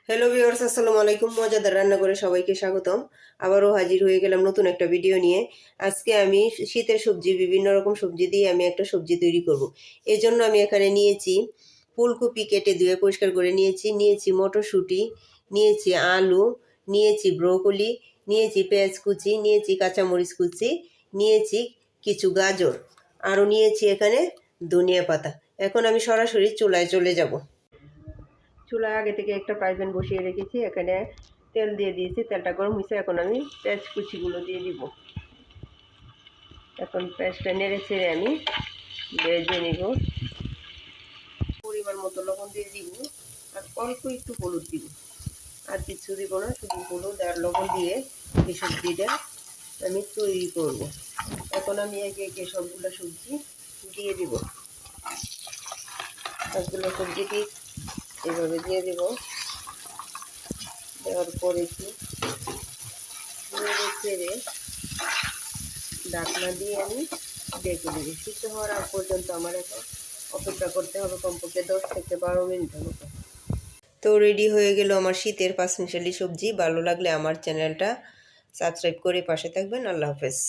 Hello viewers, আসসালামু আলাইকুম। মজাদার রান্না করে সবাইকে স্বাগতম। আবারও হাজির হয়ে গেলাম নতুন একটা ভিডিও নিয়ে। আজকে আমি শীতের সবজি, বিভিন্ন রকম সবজি দিয়ে আমি একটা সবজি তৈরি করব। এই জন্য আমি এখানে নিয়েছি ফুলকপি, কেটে ধুয়ে পরিষ্কার করে নিয়েছি মটরশুঁটি, নিয়েছি আলু, নিয়েছি ব্রোকলি, নিয়েছি পেঁয়াজ কুচি, নিয়েছি কাঁচামরিচ কুচি, নিয়েছি কিছু গাজর, আরও নিয়েছি এখানে ধনিয়া পাতা। এখন আমি সরাসরি চুলায় চলে যাব। চুলায় আগে থেকে একটা ফ্রাই প্যান বসিয়ে রেখেছি, এখানে তেল দিয়ে দিয়েছি। তেলটা গরম হয়েছে, এখন আমি পেঁয়াজ কুচিগুলো দিয়ে দিব। এখন পেঁয়াজটা নেড়ে ছেড়ে আমি ভেজে নিব। পরিমাণ মতো লবণ দিয়ে দিব, আর অল্প একটু হলুদ দিব। আর কিছু দিব না, শুধু হলুদ আর লবণ দিয়ে এই সবজিটা আমি তৈরি করব। এখন আমি একে একে সবগুলো সবজি দিয়ে দিব। সবগুলো সবজিটি এভাবে দিয়ে দেব। দেওয়ার পরে কি নেড়ে ছেড়ে ঢাকনা দিয়ে আমি ডেকে দেবো। সিদ্ধ হওয়ার আগ পর্যন্ত আমার এখন অপেক্ষা করতে হবে কমপক্ষে 10 থেকে 12 মিনিটের মতো। তো রেডি হয়ে গেল আমার শীতের পাঁচমিশালি সবজি। ভালো লাগলে আমার চ্যানেলটা সাবস্ক্রাইব করে পাশে থাকবেন। আল্লাহ হাফেজ।